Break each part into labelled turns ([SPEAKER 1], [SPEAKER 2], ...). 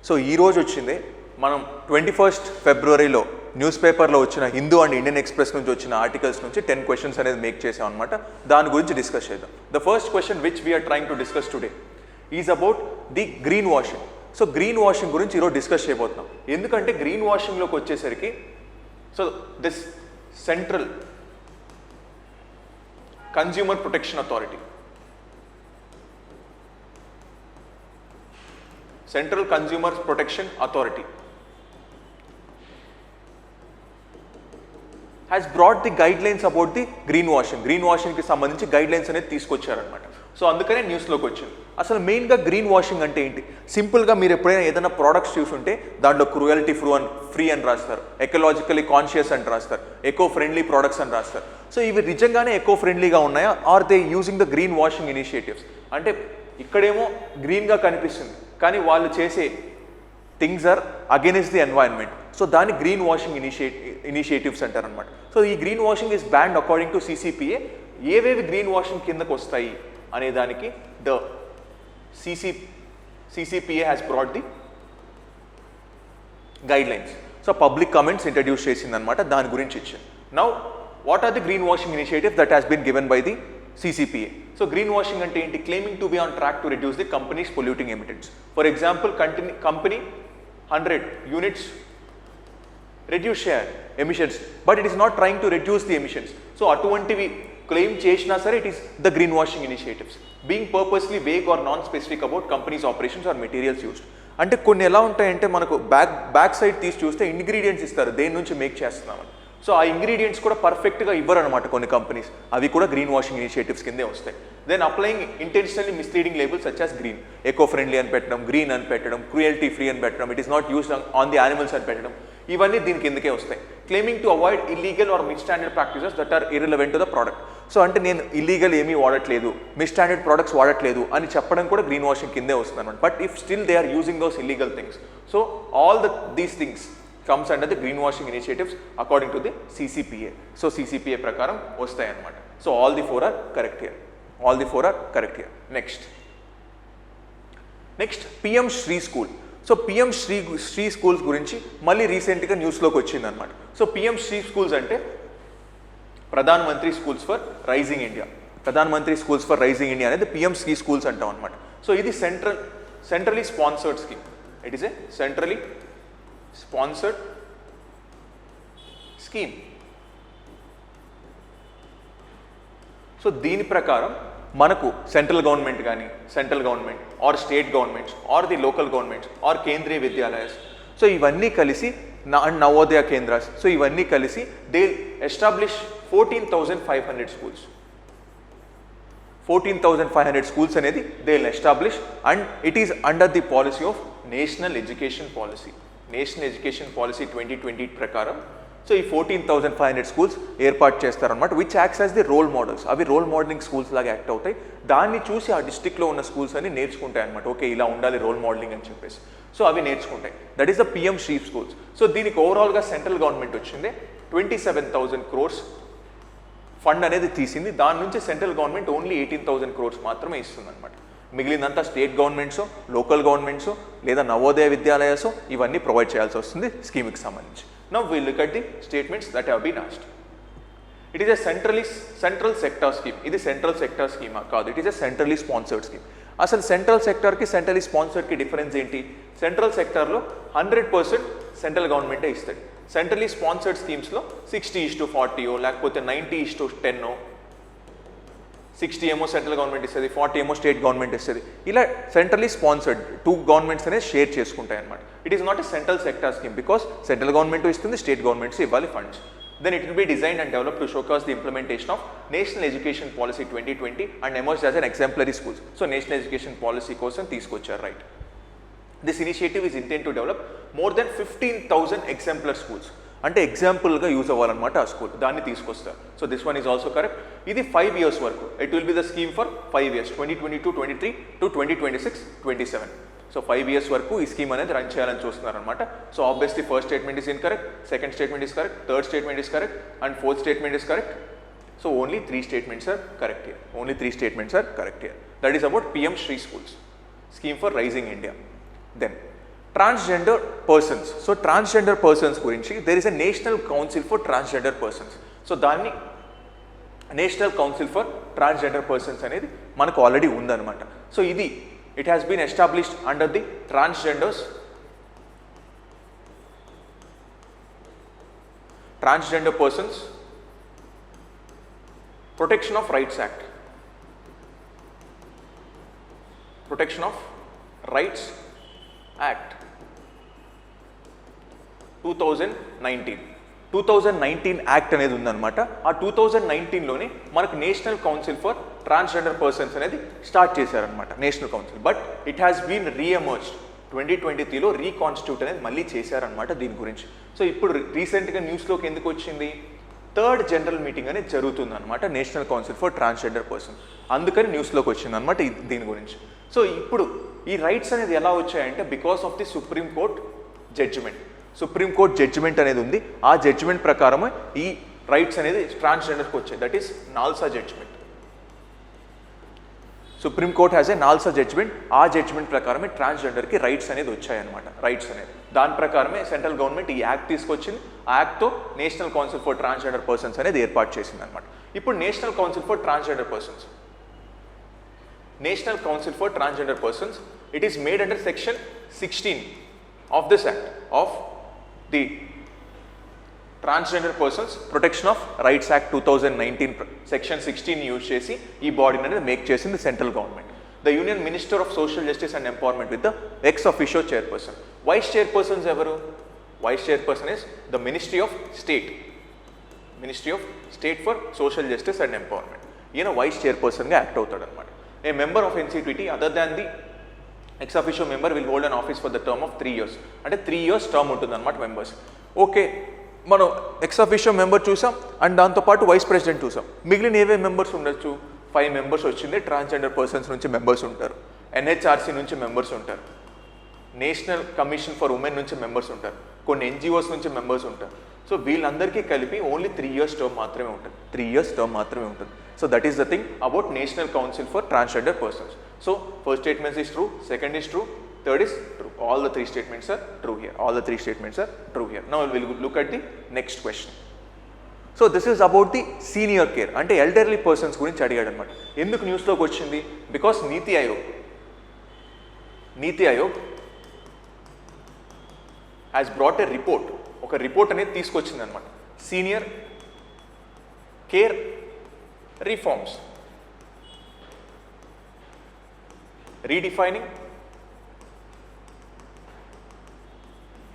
[SPEAKER 1] So ఈ రోజు వచ్చింది మనం 21st ఫిబ్రవరిలో న్యూస్ పేపర్లో వచ్చిన హిందూ అండ్ ఇండియన్ ఎక్స్ప్రెస్ నుంచి వచ్చిన ఆర్టికల్స్ నుంచి 10 క్వశ్చన్స్ అనేది మేక్ చేసాం అనమాట. దాని గురించి డిస్కస్ చేద్దాం. The first question which we're trying to discuss today is about the greenwashing. So greenwashing గురించి ఈరోజు డిస్కస్ చేయబోతున్నాం. ఎందుకంటే గ్రీన్ వాషింగ్లోకి వచ్చేసరికి so this central consumer protection authority, Central Consumer Protection Authority has brought the guidelines about the green washing. Green washing కి సంబంధించి guidelines అనేది తీసుకొచ్చారనమాట. సో అందుకనే న్యూస్లోకి వచ్చింది. అసలు మెయిన్గా గ్రీన్ వాషింగ్ అంటే ఏంటి? సింపుల్గా మీరు ఎప్పుడైనా ఏదైనా ప్రోడక్ట్స్ చూసుంటే దాంట్లో క్రూయల్టీ ఫ్రీ అని రాస్తారు, ఎకలాజికలీ కాన్షియస్ అని రాస్తారు, ఎకో ఫ్రెండ్లీ ప్రోడక్ట్స్ అని రాస్తారు. సో ఇవి నిజంగానే ఎకో ఫ్రెండ్లీగా ఉన్నాయా? Are they using the greenwashing initiatives? అంటే ఇక్కడేమో గ్రీన్గా కనిపిస్తుంది కానీ వాళ్ళు చేసే things are against the environment. So దాన్ని గ్రీన్ వాషింగ్ ఇనిషియేటివ్స్ అంటారనమాట. సో ఈ greenwashing is banned according to CCPA. ఏవేవి గ్రీన్ వాషింగ్ కిందకు వస్తాయి అనే దానికి the CCPA has brought the guidelines. So public comments introduce చేసిందనమాట, దాని గురించి ఇచ్చింది. Now what are the greenwashing initiative that has been given by the CCPA? So green washing ante enti? Claiming to be on track to reduce the company's polluting emittents. For example, company 100 units reduce share emissions, but it is not trying to reduce the emissions. So atvantivi claim chesina sare it is the green washing initiatives. Being purposely vague or non-specific about company's operations or materials used. అంటే కొన్ని ఎలా ఉంటాయంటే మనకు back side తీసి చూస్తే ingredients ఇస్తారు దేని నుంచి మేక్ చేస్తున్నామని. సో ఆ ఇంగ్రీడియంట్స్ కూడా పర్ఫెక్ట్గా ఇవ్వరు అనమాట కొన్ని కంపెనీస్. అవి కూడా గ్రీన్ వాషింగ్ ఇనిషియేటివ్స్ కిందే వస్తాయి. Then applying intentionally misleading labels such as green, eco friendly అని పెట్టడం, గ్రీన్ అని పెట్టడం, క్రూయల్టీ ఫ్రీ అని పెట్టడం, it is not used on the animals అని పెట్టడం, ఇవన్నీ దీని కిందకే వస్తాయి. Claiming to avoid illegal or miss standard practices that are irrelevant to the product. So అంటే నేను ఇల్లీగల్ ఏమీ వాడట్లేదు, మిస్ స్టాండర్డ్ ప్రోడక్ట్స్ వాడట్లేదు అని చెప్పడం కూడా గ్రీన్ వాషింగ్ కిందే వస్తుంది అనమాట. But if still they are using those illegal things, so all these things comes under the green washing initiatives according to the CCPA. So CCPA prakaram vastayi anamata. So all the four are correct here. All the four are correct here. Next PM Shri School. So PM Shri Schools gurinchi malli recent ga news loki vachindi anamata. So PM Shri Schools ante Pradhan Mantri Schools for Rising India. Pradhan Mantri Schools for Rising India anedi PM Shri Schools antam anamata. So idi centrally sponsored scheme. It is a centrally sponsored scheme. So దీని ప్రకారం మనకు central government కానీ central government or state governments or the local governments or Kendriya Vidyalayas, so ఇవన్నీ కలిసి Navodaya కేంద్రాస్, so ఇవన్నీ కలిసి they establish 14,500 schools. 14,500 schools అనేది they establish and it is under the policy of national education policy. National education policy 2020 ప్రకారం so ఈ 14,500 schools ఏర్పాటు చేస్తారనమాట, which acts as the role models. అవి రోల్ మోడలింగ్ స్కూల్స్ లాగా act అవుతాయి. దాన్ని చూసి ఆ డిస్ట్రిక్ట్లో ఉన్న స్కూల్స్ అన్ని నేర్చుకుంటాయి అనమాట. ఓకే ఇలా ఉండాలి రోల్ మోడలింగ్ అని చెప్పేసి, సో అవి నేర్చుకుంటాయి. That is the PM Shri schools. So దీనికి ఓవరాల్గా సెంట్రల్ గవర్నమెంట్ వచ్చింది 27,000 crores ఫండ్ అనేది తీసింది. దాని నుంచి సెంట్రల్ గవర్నమెంట్ ఓన్లీ 18,000 crores మాత్రమే ఇస్తుంది అనమాట. మిగిలినంతా స్టేట్ గవర్నమెంట్స్, లోకల్ గవర్నమెంట్స్ లేదా నవోదయ విద్యాలయాస్ ఇవన్నీ ప్రొవైడ్ చేయాల్సి వస్తుంది స్కీమ్కి సంబంధించి. Now we look at the statements that have been asked. It is a central sector scheme. ఇది సెంట్రల్ సెక్టార్ స్కీమా? కాదు, it is a centrally sponsored scheme. అసలు సెంట్రల్ సెక్టార్కి సెంట్రల్లీ స్పాన్సర్డ్కి డిఫరెన్స్ ఏంటి? సెంట్రల్ సెక్టార్లో 100% సెంట్రల్ గవర్నమెంటే ఇస్తుంది. సెంట్రల్లీ స్పాన్సర్డ్ స్కీమ్స్లో 60:40 లేకపోతే 90:10, 60 ఏమో సెంట్రల్ గవర్నమెంట్ ఇస్తుంది, 40 ఏమో స్టేట్ గవర్నమెంట్ ఇస్తుంది. ఇలా సెంట్రల్లీ స్పాన్సర్డ్ 2 గవర్నమెంట్స్ అనేది షేర్ చేసుకుంటాయి అనమాట. It is not a central sector scheme because central government ఇస్తుంది, స్టేట్ గవర్నమెంట్స్ ఇవ్వాలి funds. Then it will be designed and developed to showcase the implementation of National Education Policy 2020 and emerged as an exemplary schools. So National Education Policy కోసం తీసుకొచ్చారు, right. This initiative is intended to develop more than 15,000 exemplar schools. అంటే ఎగ్జాంపుల్గా use అవ్వాలన్నమాట ఆ school, దాన్ని తీసుకొస్తారు. So this one is also correct. ఇది 5 years వరకు. It will be the scheme for 5 years, 2022-23 to 2026-27. So 5 years వరకు ఈ స్కీమ్ అనేది రన్ చేయాలని చూస్తున్నారు అనమాట. So obviously first statement is incorrect, second statement is correct, third statement is correct and fourth statement is correct. So only 3 statements are correct here. Only 3 statements are correct here. That is about PM Shri Schools, scheme for Rising India. Then transgender persons. So transgender persons గురించి there is a national council for transgender persons. So దాన్ని national council for transgender persons అనేది మనకు already ఉందన్నమాట. So ఇది it has been established under the transgender persons protection of rights act. Protection of rights act 2019 act అనేది ఉందన్నమాట. ఆ 2019లోనే మనకు national council for transgender persons అనేది స్టార్ట్ చేశారనమాట, national council. But it has been reemerged 2023లో reconstitute అనేది మళ్ళీ చేశారనమాట దీని గురించి. సో ఇప్పుడు రీసెంట్గా న్యూస్లోకి ఎందుకు వచ్చింది, 3rd జనరల్ మీటింగ్ అనేది జరుగుతుంది అనమాట national council for transgender person, అందుకని న్యూస్లోకి వచ్చింది అనమాట దీని గురించి. సో ఇప్పుడు ఈ రైట్స్ అనేది ఎలా వచ్చాయంటే because of the supreme court judgment. Supreme court judgment అనేది ఉంది, ఆ జడ్జిమెంట్ ప్రకారమే ఈ రైట్స్ అనేది ట్రాన్స్జెండర్కి వచ్చాయి. That is NALSA judgment. Supreme court has a NALSA judgment, ఆ జడ్జిమెంట్ ప్రకారమే ట్రాన్స్జెండర్కి రైట్స్ అనేది వచ్చాయన్నమాట. రైట్స్ అనేది దాని ప్రకారమే సెంట్రల్ గవర్నమెంట్ ఈ యాక్ట్ తీసుకొచ్చింది. ఆ యాక్ట్తో national council for transgender persons అనేది ఏర్పాటు చేసింది అనమాట. ఇప్పుడు national council for transgender persons, national council for transgender persons, it is made under section 16 of this act of the transgender persons protection of rights act 2019 section 16 use చేసి ఈ బాడీని అనేది make చేసింది central government. The union minister of social justice and empowerment with the ex officio chairperson. Vice chairpersons ఎవరు? Vice chairperson is the ministry of state, ministry of state for social justice and empowerment. ఈయన vice చైర్పర్సన్గా act అవుతాడు అనమాట. A member of NCTT other than the ex officio member will hold an office for the term of 3 years. అంటే 3 years term ఉంటుంది అనమాట members. Okay, మనం ex officio member చూసాం and దాంతోపాటు వైస్ ప్రెసిడెంట్ చూసాం. మిగిలిన ఏవే మెంబర్స్ ఉండొచ్చు? 5 members వచ్చింది ట్రాన్స్జెండర్ పర్సన్స్ నుంచి మెంబర్స్ ఉంటారు, NHRC నుంచి మెంబర్స్ ఉంటారు, నేషనల్ కమిషన్ ఫర్ ఉమెన్ నుంచి మెంబర్స్ ఉంటారు, కొన్ని NGOs నుంచి మెంబర్స్ ఉంటారు. సో వీళ్ళందరికీ కలిపి ఓన్లీ 3 years టర్మ్ మాత్రమే ఉంటుంది, 3 years టర్మ్ మాత్రమే ఉంటుంది. So that is the thing about national council for transgender persons. So first statement is true, second is true, third is true. All the 3 statements are true here. All the 3 statements are true here. Now we will look at the next question. So this is about the senior care. అంటే elderly persons గురించి అడిగాడు అనమాట. ఎందుకు న్యూస్లోకి వచ్చింది? Because NITI Aayog has brought a report. ఒక report అనేది తీసుకొచ్చింది అనమాట. Senior care reforms, redefining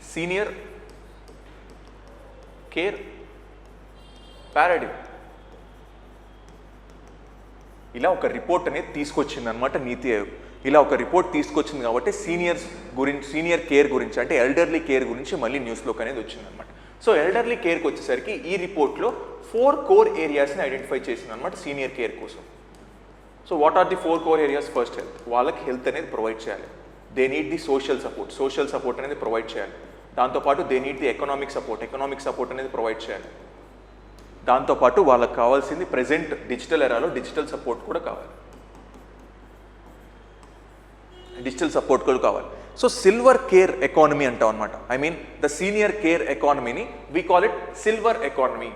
[SPEAKER 1] senior care paradigm. ఇలా ఒక రిపోర్ట్ అనేది తీసుకొచ్చింది అనమాట నీతి ఆయోగ్. ఇలా ఒక రిపోర్ట్ తీసుకొచ్చింది కాబట్టి సీనియర్ కేర్ గురించి అంటే ఎల్డర్లీ కేర్ గురించి మళ్ళీ న్యూస్లోకి అనేది వచ్చింది అనమాట. సో ఎల్డర్లీ కేర్కి వచ్చేసరికి ఈ రిపోర్ట్లో 4 core areasని ఐడెంటిఫై చేసింది అనమాట సీనియర్ కేర్ కోసం. So what are the 4 core areas? First health. వాళ్ళకి హెల్త్ అనేది ప్రొవైడ్ చేయాలి. They need the social support అనేది ప్రొవైడ్ చేయాలి. దాంతోపాటు they need the economic support అనేది ప్రొవైడ్ చేయాలి. దాంతోపాటు వాళ్ళకి కావాల్సింది ప్రజెంట్ డిజిటల్ ఎరాలో డిజిటల్ సపోర్ట్ కూడా కావాలి. సో సిల్వర్ కేర్ ఎకానమీ అంటాం అనమాట. I mean the senior care ఎకానమీని we call it silver economy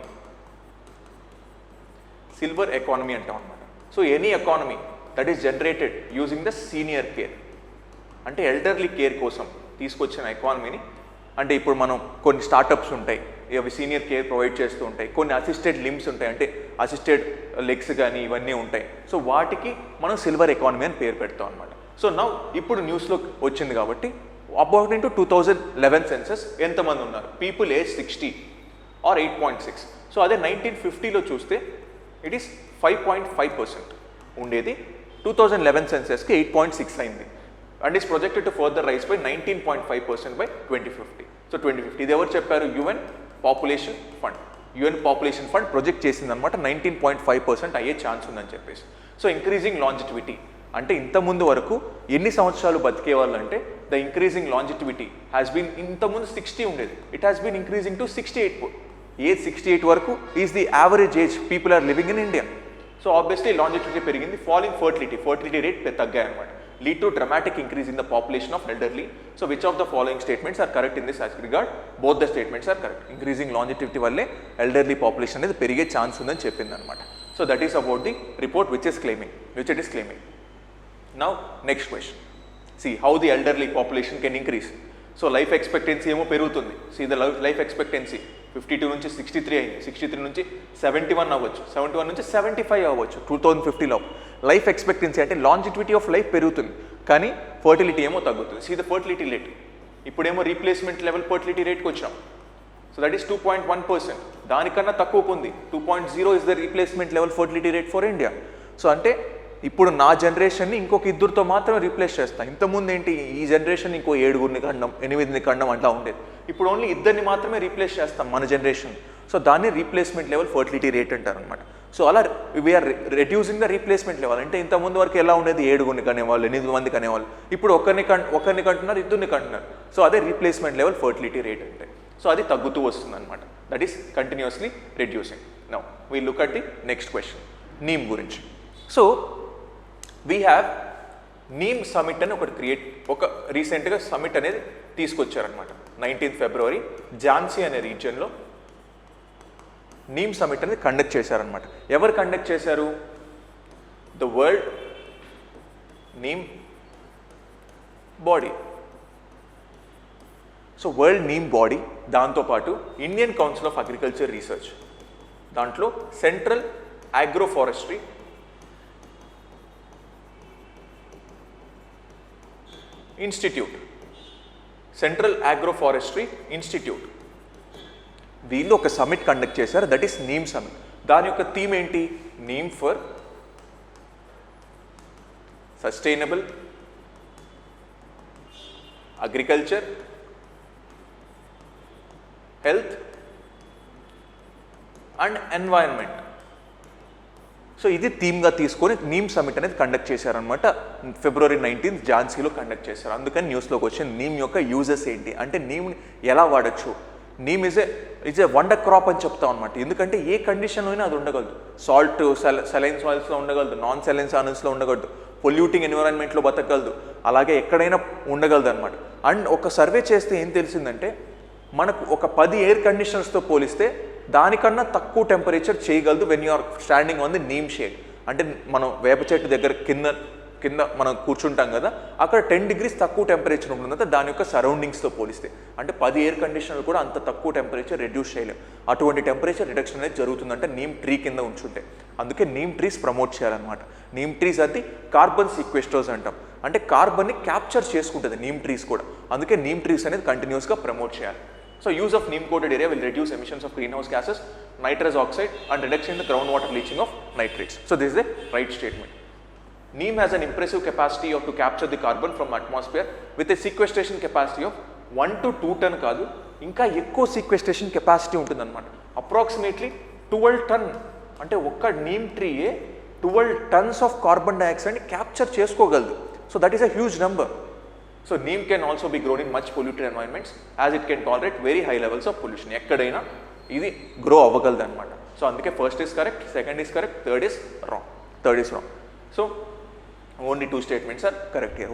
[SPEAKER 1] అంటాం అనమాట. So any economy that is generated using the senior care అంటే ఎల్డర్లీ కేర్ కోసం తీసుకొచ్చిన ఎకానమీని. అంటే ఇప్పుడు మనం కొన్ని స్టార్టప్స్ ఉంటాయి, అవి సీనియర్ కేర్ ప్రొవైడ్ చేస్తూ ఉంటాయి. కొన్ని అసిస్టెడ్ లిమ్స్ ఉంటాయి, అంటే అసిస్టెడ్ లెగ్స్ కానీ ఇవన్నీ ఉంటాయి. సో వాటికి మనం సిల్వర్ ఎకానమీ అని పేరు పెడతాం అనమాట. సో నౌ ఇప్పుడు న్యూస్లో వచ్చింది కాబట్టి అకార్డింగ్ టు 2011 సెన్సస్ ఎంతమంది ఉన్నారు? People age 60 are 8.6. సో అదే 1950లో చూస్తే ఇట్ ఈస్ 5.5% ఉండేది. 2011 సెన్సస్కి 8.6 అయింది. And is projected to further rice by 19.5% by 2050. So 2050 ఇది ఎవరు చెప్పారు? యుఎన్ పాపులేషన్ ఫండ్ ప్రొజెక్ట్ చేసింది అనమాట. 19.5% అయ్యే ఛాన్స్ ఉందని చెప్పేసి. సో ఇంక్రీజింగ్ లాంజిటివిటీ అంటే ఇంతకుముందు వరకు ఎన్ని సంవత్సరాలు బతికే వాళ్ళు అంటే the increasing longevity has been, ఇంతకుముందు 60 ఉండేది, it has been increasing to 68. Age 68 వరకు is the average age people are living in India. So obviously longevity పెరిగింది. ఫాలింగ్ ఫర్టిలిటీ రేట్ తగ్గాయి అనమాట. lead to dramatic increase in the population of elderly. So which of the following statements are correct in this regard? Both the statements are correct. Increasing longevity valle elderly population అనేది పెరిగే chance ఉందని చెప్పింది అనమాట. So that is about the report which it is claiming. Now next question. See how the elderly population can increase. So life expectancy ఏమో పెరుగుతుంది. See the life expectancy 52 నుంచి 63 అయింది, 63 నుంచి 71 అవ్వచ్చు, 71 నుంచి 75 అవ్వచ్చు 2050లో. లైఫ్ ఎక్స్పెక్టెన్సీ అంటే లాంజిటివిటీ ఆఫ్ లైఫ్ పెరుగుతుంది, కానీ ఫర్టిలిటీ ఏమో తగ్గుతుంది. సీ ద ఫర్టిలిటీ రేట్, ఇప్పుడేమో రీప్లేస్మెంట్ లెవెల్ ఫర్టిలిటీ రేట్కి వచ్చాం. సో దట్ ఈస్ 2.1%, దానికన్నా తక్కువకు ఉంది. 2.0 is the replacement level fertility rate for India. So అంటే ఇప్పుడు నా జనరేషన్ని ఇంకొక ఇద్దరితో మాత్రమే రీప్లేస్ చేస్తాను. ఇంతకుముందు ఏంటి, ఈ జనరేషన్ ఇంకో 7 కండం 8 కండం అట్లా ఉండేది. ఇప్పుడు ఓన్లీ ఇద్దరిని మాత్రమే రీప్లేస్ చేస్తాం మన జనరేషన్. సో దాన్ని రీప్లేస్మెంట్ లెవెల్ ఫర్టిలిటీ రేట్ అంటారు అనమాట. సో అలా we're reducing the replacement level. అంటే ఇంతకుముందు వరకు ఎలా ఉండేది, 7 కనేవాళ్ళు, 8 మంది కనేవాళ్ళు, ఇప్పుడు ఒకరిని కంటున్నారు, 2 కంటున్నారు. సో అదే రీప్లేస్మెంట్ లెవెల్ ఫర్టిలిటీ రేట్ అంటే. సో అది తగ్గుతూ వస్తుంది అనమాట. That is continuously reducing. Now we look at the next question, neem గురించి. So we have neem summit అని ఒక రీసెంట్గా సమిట్ అనేది తీసుకొచ్చారనమాట. 19th February ఝాన్సీ అనే రీజియన్లో నీమ్ సమిట్ అనేది కండక్ట్ చేశారనమాట. ఎవరు కండక్ట్ చేశారు? The world neem body. So world neem body, దాంతోపాటు Indian council of agriculture research, దాంట్లో సెంట్రల్ అగ్రో ఫారెస్ట్రీ ఇన్స్టిట్యూట్, వీళ్ళు ఒక సమిట్ కండక్ట్ చేశారు. That is neem summit. దాని యొక్క థీమ్ ఏంటి? Neem for sustainable agriculture, health and environment. So ఇది థీమ్గా తీసుకొని నీమ్ సమిట్ అనేది కండక్ట్ చేశారనమాట. February 19th ఝాన్సీలో కండక్ట్ చేశారు. అందుకని న్యూస్లోకి వచ్చిన నీమ్ యొక్క యూజెస్ ఏంటి అంటే, నీమ్ని ఎలా వాడచ్చు. Neem is a wonder crop అని చెప్తాం అనమాట. ఎందుకంటే ఏ కండిషన్లో అయినా అది ఉండగలదు. సాల్ట్ సెలైన్ సాయిల్స్లో ఉండగలదు, నాన్ సెలైన్ సాయిల్స్లో ఉండగలదు, పొల్యూటింగ్ ఎన్విరాన్మెంట్లో బతకగలదు, అలాగే ఎక్కడైనా ఉండగలదు అనమాట. అండ్ ఒక సర్వే చేస్తే ఏం తెలిసిందంటే, మనకు ఒక 10 ఎయిర్ కండిషన్స్తో పోలిస్తే దానికన్నా తక్కువ టెంపరేచర్ చేయగలదు when you are standing on the neem shade. అంటే మనం వేప చెట్టు దగ్గర కింద మనం కూర్చుంటాం కదా, అక్కడ 10 degrees తక్కువ టెంపరేచర్ ఉంటుంది దాని యొక్క సరౌండింగ్స్తో పోలిస్తే. అంటే 10 ఎయిర్ కండిషన్లు కూడా అంత తక్కువ టెంపరేచర్ రెడ్యూస్ చేయలేం. అటువంటి టెంపరేచర్ రిడక్షన్ అనేది జరుగుతుందంటే నీమ్ ట్రీ కింద ఉంచుంటే. అందుకే నీమ్ ట్రీస్ ప్రమోట్ చేయాలన్నమాట. నీమ్ ట్రీస్ అది కార్బన్ సీక్వెస్టర్స్ అంటాం. అంటే కార్బన్ని క్యాప్చర్ చేసుకుంటుంది నీమ్ ట్రీస్ కూడా. అందుకే నీమ్ ట్రీస్ అనేది కంటిన్యూస్గా ప్రమోట్ చేయాలి. So use of neem coated area will reduce emissions of greenhouse gases, nitrous oxide and reduction in the groundwater leaching of nitrates. So this is a right statement. Neem has an impressive capacity to capture the carbon from atmosphere with a sequestration capacity of 1 to 2 ton కాదు, ఇంకా ఎక్కువ sequestration capacity ఉంటుందన్నమాట. Approximately 12 ton. అంటే ఒక్క నీమ్ ట్రీయే 12 tons of carbon dioxide capture చేసుకోగలదు. So that is a huge number. So neem can also be grown in much polluted environments as it can tolerate very high levels of pollution. ఎక్కడైనా ఇది grow అవ్వగలదు అనమాట. So అందుకే first is correct, second is correct, third is wrong. So only 2 statements are correct here.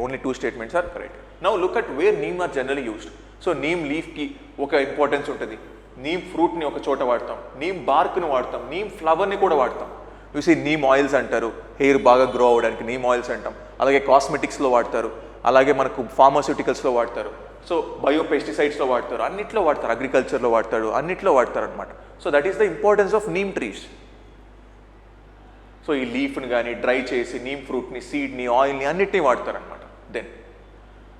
[SPEAKER 1] Now look at where neem are generally used. So neem లీఫ్కి ఒక importance ఉంటుంది, neem ఫ్రూట్ని ఒక చోట వాడతాం, నీమ్ బార్క్ని వాడతాం, నీమ్ ఫ్లవర్ని కూడా వాడతాం. చూసి నీమ్ ఆయిల్స్ అంటారు, హెయిర్ బాగా గ్రో అవ్వడానికి నీమ్ ఆయిల్స్ అంటాం. అలాగే కాస్మెటిక్స్లో వాడతారు, అలాగే మనకు ఫార్మాస్యూటికల్స్లో వాడతారు, సో బయో పెస్టిసైడ్స్లో వాడతారు, అన్నిట్లో వాడతారు, అగ్రికల్చర్లో వాడతారు, అన్నిట్లో వాడతారు అనమాట. So that is the importance of neem trees. So ఈ లీఫ్ని కానీ డ్రై చేసి నీమ్ ఫ్రూట్ని, సీడ్ని, ఆయిల్ని అన్నిటినీ వాడతారనమాట. Then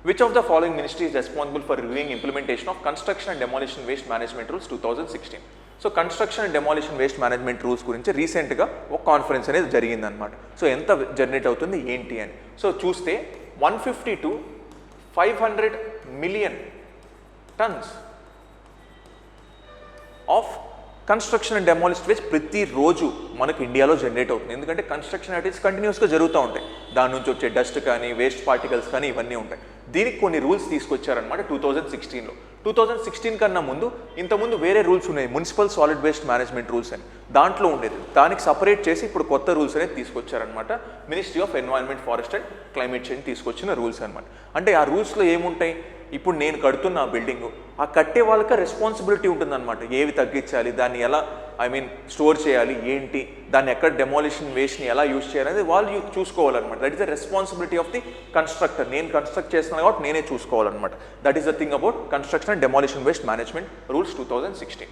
[SPEAKER 1] which of the following ministry is responsible for reviewing implementation of construction and demolition waste management rules 2016? So construction and demolition waste management rules గురించి రీసెంట్గా ఒక కాన్ఫరెన్స్ అనేది జరిగిందనమాట. సో ఎంత జనరేట్ అవుతుంది ఏంటి అని. సో చూస్తే 150 to 500 million tons of construction and demolition waste ప్రతిరోజు మనకు ఇండియాలో జనరేట్ అవుతుంది. ఎందుకంటే కన్స్ట్రక్షన్ యాక్టివిటీస్ కంటిన్యూస్గా జరుగుతూ ఉంటాయి. దాని నుంచి వచ్చే డస్ట్ కానీ, వేస్ట్ పార్టికల్స్ కానీ ఇవన్నీ ఉంటాయి. దీనికి కొన్ని రూల్స్ తీసుకొచ్చారనమాట 2016లో. 2016 కన్నా ముందు ఇంతకుముందు వేరే రూల్స్ ఉన్నాయి, municipal solid waste management rules అని, దాంట్లో ఉండేది. దానికి సపరేట్ చేసి ఇప్పుడు కొత్త రూల్స్ అనేది తీసుకొచ్చారనమాట. Ministry of environment, forest and climate change తీసుకొచ్చిన రూల్స్ అనమాట. అంటే ఆ రూల్స్లో ఏముంటాయి, ఇప్పుడు నేను కడుతున్న ఆ బిల్డింగు, ఆ కట్టే వాళ్ళకి రెస్పాన్సిబిలిటీ ఉంటుందన్నమాట. ఏవి తగ్గించాలి, దాన్ని ఎలా స్టోర్ చేయాలి, ఏంటి, దాన్ని ఎక్కడ డెమాలిషన్ వేస్ట్ని ఎలా యూజ్ చేయాలి అనేది వాళ్ళు చూసుకోవాలన్నమాట. That is the responsibility of the constructor. నేను కన్స్ట్రక్ట్ చేస్తున్నాను కాబట్టి నేనే చూసుకోవాలన్నమాట. That is the thing about construction and demolition waste management rules 2016.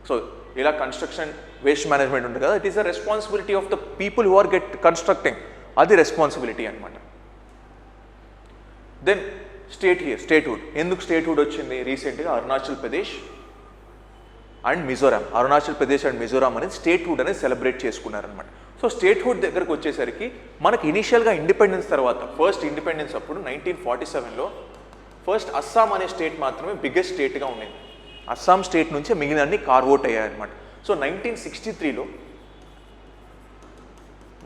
[SPEAKER 1] So ఇలా కన్స్ట్రక్షన్ వేస్ట్ మేనేజ్మెంట్ ఉంటుంది కదా, it is the responsibility of the people who are constructing, అది responsibility అనమాట. Then statehood. ఎందుకు స్టేట్హుడ్ వచ్చింది? రీసెంట్గా అరుణాచల్ ప్రదేశ్ అండ్ మిజోరాం, అరుణాచల్ ప్రదేశ్ అండ్ మిజోరాం అనేది statehood అనేది సెలబ్రేట్ చేసుకున్నారనమాట. సో స్టేట్హుడ్ దగ్గరకు వచ్చేసరికి మనకి ఇనీషియల్గా ఇండిపెండెన్స్ తర్వాత, ఫస్ట్ ఇండిపెండెన్స్ అప్పుడు 1947లో ఫస్ట్ అస్సాం అనే స్టేట్ మాత్రమే బిగ్గెస్ట్ స్టేట్గా ఉండేది. అస్సాం స్టేట్ నుంచి మిగిలిన అన్ని కార్వోట్ అయ్యాయన్నమాట. సో 1963లో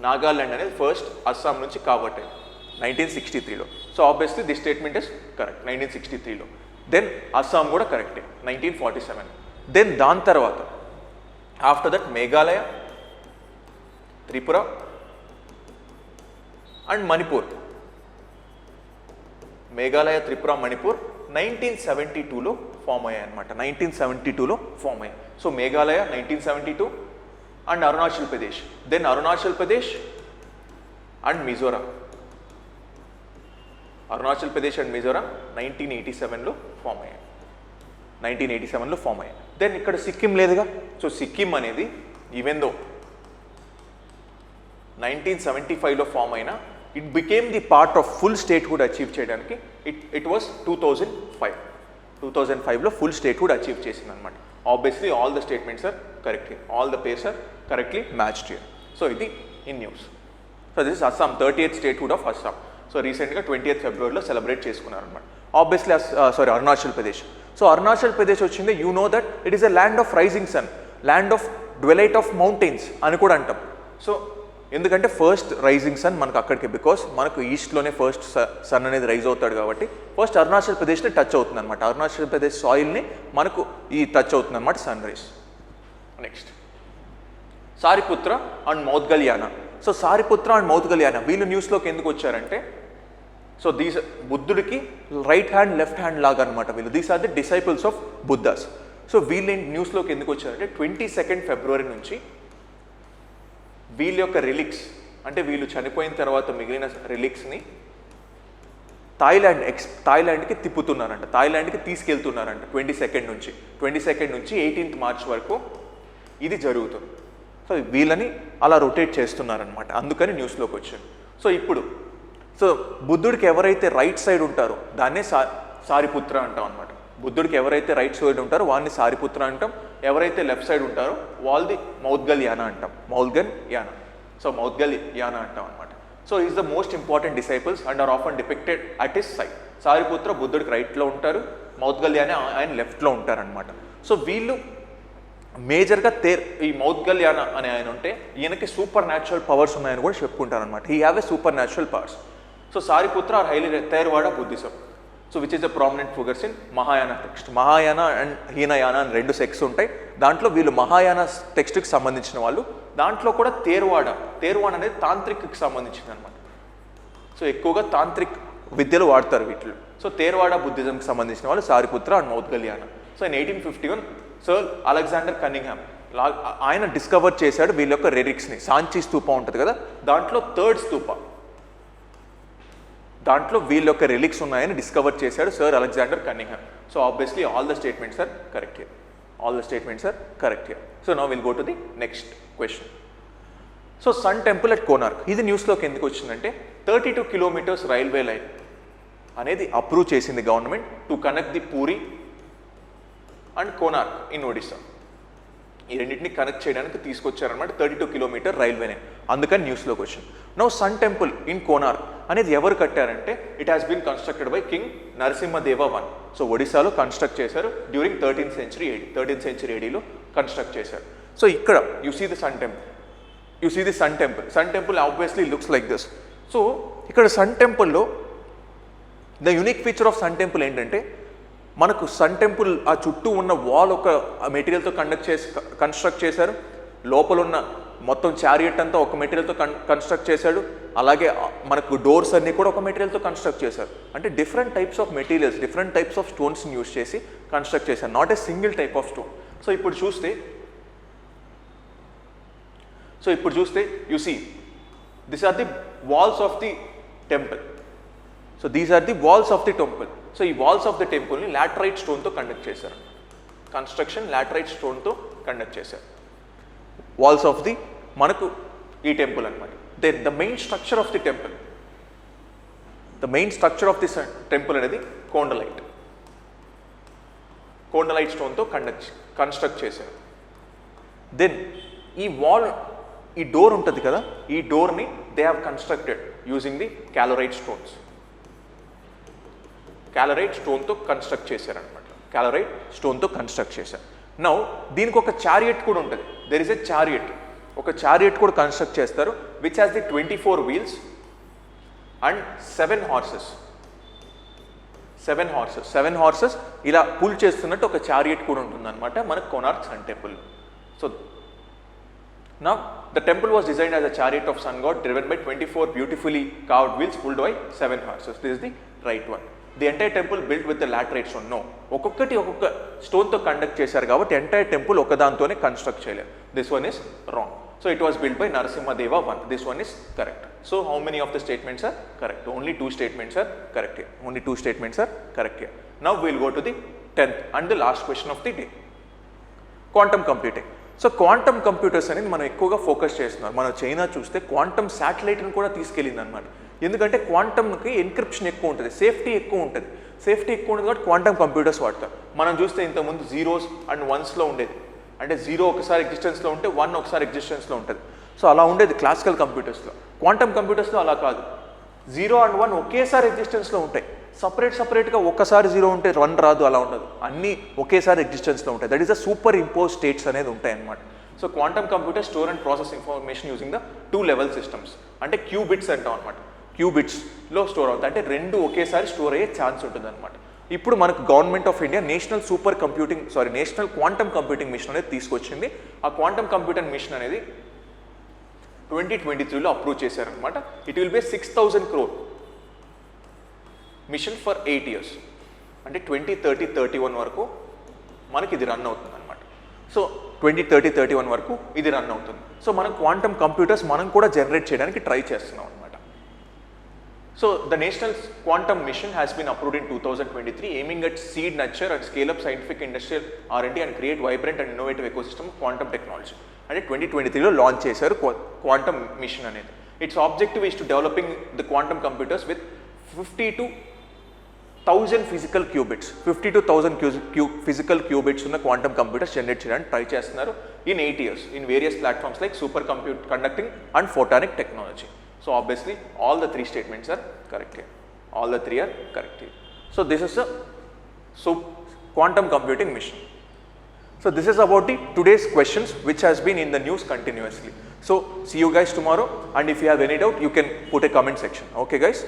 [SPEAKER 1] నాగాల్యాండ్ అనేది ఫస్ట్ అస్సాం నుంచి కార్వోట్ అయ్యింది 1963లో. So obviously the statement is correct 1963లో. దెన్ అస్సాం కూడా కరెక్టే 1947. దెన్ దాని తర్వాత after that Meghalaya, Tripura and Manipur. Meghalaya, Tripura, Manipur 1972లో ఫామ్ అయ్యాయి అనమాట. 1972లో ఫామ్ అయ్యాయి. So Meghalaya 1972 and Arunachal Pradesh. Then Arunachal Pradesh and Mizoram. Arunachal Pradesh and Mizoram 1987లో ఫామ్ అయ్యాయి. 1987లో ఫామ్ అయ్యాయి. దెన్ ఇక్కడ సిక్కిం లేదుగా. సో సిక్కిం అనేది ఈవెన్ దో 1975లో ఫామ్ అయినా it became the part of full statehood achieve చేయడానికి ఇట్ వాస్ 2005లో ఫుల్ స్టేట్హుడ్ అచీవ్ చేసింది అనమాట. Obviously all the statements are correct here, all the pairs are correctly matched here. So ఇది in news. So this is Assam, 38th statehood of Assam. So రీసెంట్గా 20th ఫిబ్రవరిలో celebrate చేసుకున్నారనమాట. Obviously Arunachal Pradesh. So Arunachal Pradesh వచ్చింది, you know that it is a land of rising sun, land of dawn lit of mountains అని కూడా అంటాం. So ఎందుకంటే first rising sun మనకు అక్కడికి, బికాస్ మనకు ఈస్ట్లోనే ఫస్ట్ సన్ అనేది రైజ్ అవుతాడు కాబట్టి ఫస్ట్ అరుణాచల్ ప్రదేశ్ని టచ్ అవుతుంది అనమాట. అరుణాచల్ ప్రదేశ్ సాయిల్ని మనకు ఈ టచ్ అవుతుంది అనమాట sunrise. Next Sariputra and Maudgalyayana. So Sariputra and Maudgalyayana వీళ్ళు న్యూస్లోకి ఎందుకు వచ్చారంటే, సో దీస్ బుద్ధుడికి రైట్ హ్యాండ్ లెఫ్ట్ హ్యాండ్ లాగా అనమాట వీళ్ళు. These are the disciples of Buddha's. So వీళ్ళు న్యూస్లోకి ఎందుకు వచ్చారంటే 22nd ఫిబ్రవరి నుంచి వీళ్ళ యొక్క రిలిక్స్, అంటే వీళ్ళు చనిపోయిన తర్వాత మిగిలిన రిలిక్స్ని థాయిలాండ్కి తిప్పుతున్నారంట, థాయిలాండ్కి తీసుకెళ్తున్నారంట 22nd నుంచి 18th మార్చ్ వరకు ఇది జరుగుతుంది. సో వీళ్ళని అలా రొటేట్ చేస్తున్నారనమాట, అందుకని న్యూస్లోకి వచ్చారు. సో ఇప్పుడు బుద్ధుడికి ఎవరైతే రైట్ సైడ్ ఉంటారో దాన్నే సారిపుత్ర అంటాం అనమాట. బుద్ధుడికి ఎవరైతే రైట్ సైడ్ ఉంటారో వాడిని సారిపుత్ర అంటాం, ఎవరైతే లెఫ్ట్ సైడ్ ఉంటారో వాళ్ళది మౌద్గల్యానా అంటాం, మౌద్గల్యానా. సో మౌద్గల్యానా అంటాం అనమాట. So is the most important disciples and are often depicted at his side. Sariputra బుద్ధుడికి రైట్లో ఉంటారు, మౌద్గల్యానా ఆయన లెఫ్ట్లో ఉంటారనమాట. సో వీళ్ళు మేజర్గా ఈ మౌద్గల్యానా అనే ఆయన ఉంటే ఈయనకి సూపర్ న్యాచురల్ పవర్స్ ఉన్నాయని కూడా చెప్పుకుంటారనమాట. He have a super natural powers. So Sariputra are highly Theravada Buddhism. So which is the prominent figures in Mahayana text. Mahayana and Hinayana అని 2 సెక్స్ ఉంటాయి. దాంట్లో వీళ్ళు మహాయాన టెక్స్ట్కి సంబంధించిన వాళ్ళు. దాంట్లో కూడా తేర్వాడ అనేది తాంత్రిక్కి సంబంధించింది అనమాట. సో ఎక్కువగా తాంత్రిక్ విద్యలు వాడతారు వీటిలో. సో తేర్వాడ బుద్ధిజంకి సంబంధించిన వాళ్ళు Sariputra and Maudgalyayana. So in 1851 sir Alexander Cunningham ఆయన డిస్కవర్ చేశాడు వీళ్ళ యొక్క రెరిక్స్ని. సాంచి స్తూప ఉంటుంది కదా, దాంట్లో 3rd స్తూప, దాంట్లో వీళ్ళ యొక్క రిలిక్స్ ఉన్నాయని డిస్కవర్ చేశాడు sir Alexander Cunningham. So obviously all the statements are correct here, all the statements are correct here. So now will go to the next question. So sun temple at Konark, ఇది న్యూస్లోకి ఎందుకు వచ్చిందంటే 32 kilometres railway line అనేది approve చేసింది government to connect the Puri and Konark in Odisha. ఈ రెండింటిని connect చేయడానికి తీసుకొచ్చారనమాట 32 kilometre railway line, అందుకని న్యూస్లోకి వచ్చింది. Now sun temple in Konark అనేది ఎవరు కట్టారంటే it has been constructed by king Narasimhadeva I. So ఒడిశాలో కన్స్ట్రక్ట్ చేశారు డ్యూరింగ్ 13th century ADలో కన్స్ట్రక్ట్ చేశారు. సో ఇక్కడ you see the sun temple, sun temple obviously looks like this. So ఇక్కడ సన్ టెంపుల్లో the unique feature of sun temple ఏంటంటే మనకు sun temple ఆ చుట్టూ ఉన్న వాల్ ఒక మెటీరియల్తో కన్స్ట్రక్ట్ చేశారు, లోపల ఉన్న మొత్తం చారియట్ అంతా ఒక మెటీరియల్తో కన్స్ట్రక్ట్ చేశాడు, అలాగే మనకు డోర్స్ అన్నీ కూడా ఒక మెటీరియల్తో కన్స్ట్రక్ట్ చేశారు. అంటే different types of materials, different types of స్టోన్స్ని యూస్ చేసి కన్స్ట్రక్ట్ చేశారు, not a single type of stone. So ఇప్పుడు చూస్తే you see these are the walls of the temple. So these are the walls of the temple. So ఈ walls of the టెంపుల్ని laterite స్టోన్తో conduct చేశారు, construction laterite స్టోన్తో conduct చేశారు, walls of the మనకు ఈ టెంపుల్ అనమాట. Then the main structure of the temple, temple అనేది కోండలైట్ స్టోన్తో కన్స్ట్రక్ట్ చేశారు. దెన్ ఈ వాల్, ఈ డోర్ ఉంటుంది కదా, ఈ డోర్ని they have constructed using the laterite స్టోన్తో కన్స్ట్రక్ట్ చేశారనమాట, స్టోన్తో కన్స్ట్రక్ట్ చేశారు. నౌ దీనికి ఒక చారియట్ కూడా ఉంటుంది, దెర్ ఇస్ ఎ చారియట్, ఒక చారియట్ కూడా కన్స్ట్రక్ట్ చేస్తారు which has the 24 wheels and 7 horses ఇలా పుల్ చేస్తున్నట్టు ఒక చారియట్ కూడా ఉంటుందన్నమాట మన Konark sun temple. So now the temple was designed as a chariot of sun god driven by 24 beautifully carved wheels pulled by 7 horses. This is the right one. The entire temple built with the laterite stone. No, ఒక్కొక్క స్టోన్తో conduct చేశారు కాబట్టి entire temple ఒకదాంతోనే construct చేయలేదు. This one is wrong. So it was built by Narasimhadeva 1. This one is correct. So how many of the statements are correct? Only 2 statements are correct here. Now we will go to the 10th and the last question of the day. Quantum computing. So quantum computers అనేది మనం ఎక్కువగా focus చేస్తున్నారు. మనం China చూస్తే quantum శాటిలైట్ని కూడా తీసుకెళ్ళింది అనమాట. ఎందుకంటే క్వాంటమ్కి ఎన్క్రిప్షన్ ఎక్కువ ఉంటుంది, సేఫ్టీ ఎక్కువ ఉంటుంది కాబట్టి క్వాంటమ్ కంప్యూటర్స్ వాడతారు. మనం చూస్తే ఇంతకుముందు 0s and 1sలో ఉండేది, అంటే 0 ఒకసారి ఎగ్జిస్టెన్స్లో ఉంటే 1 ఒకసారి ఎగ్జిస్టెన్స్లో ఉంటుంది. సో అలా ఉండేది క్లాసికల్ కంప్యూటర్స్లో. క్వాంటమ్ కంప్యూటర్స్లో అలా కాదు, 0 and 1 ఒకేసారి ఎగ్జిస్టెన్స్లో ఉంటాయి. సపరేట్గా ఒక్కసారి 0 ఉంటే 1 రాదు, అలా ఉండదు, అన్నీ ఒకేసారి ఎగ్జిస్టెన్స్లో ఉంటాయి. That is the super impose states అనేది ఉంటాయి అన్నమాట. So quantum computer store and process information using the 2 level systems, అంటే క్యూబిట్స్ అంటాం అనమాట. క్యూబిట్స్లో స్టోర్ అవుతుంది, అంటే 2 ఒకేసారి స్టోర్ అయ్యే ఛాన్స్ ఉంటుంది అనమాట. ఇప్పుడు మనకు government of India national quantum computing machine అనేది తీసుకొచ్చింది. ఆ క్వాంటమ్ కంప్యూటర్ మిషన్ అనేది 2023లో అప్రూవ్ చేశారనమాట. It will be 6,000 crore mission for 8 years, అంటే 2030-31 వరకు మనకి ఇది రన్ అవుతుంది అనమాట. సో 2030-31 వరకు ఇది రన్ అవుతుంది. సో మనం క్వాంటమ్ కంప్యూటర్స్ మనం కూడా జనరేట్ చేయడానికి ట్రై చేస్తున్నాం అనమాట. So the national quantum mission has been approved in 2023, aiming at seed, nurture and scale up scientific industrial R&D and create vibrant and innovative ecosystem of quantum technology. అంటే 2023లో launch చేశారు quantum mission అనేది. Its objective is to developing the quantum computers with 52,000 physical qubits, 52,000 physical qubits ఉన్న quantum computers generate చేయడానికి try చేస్తున్నారు in 8 years in various platforms like super conducting and photonic technology. So obviously all the 3 statements are correct here. All the 3 are correct here. So this is a quantum computing mission. So this is about the today's questions which has been in the news continuously. So see you guys tomorrow, and if you have any doubt you can put a comment section. Okay guys.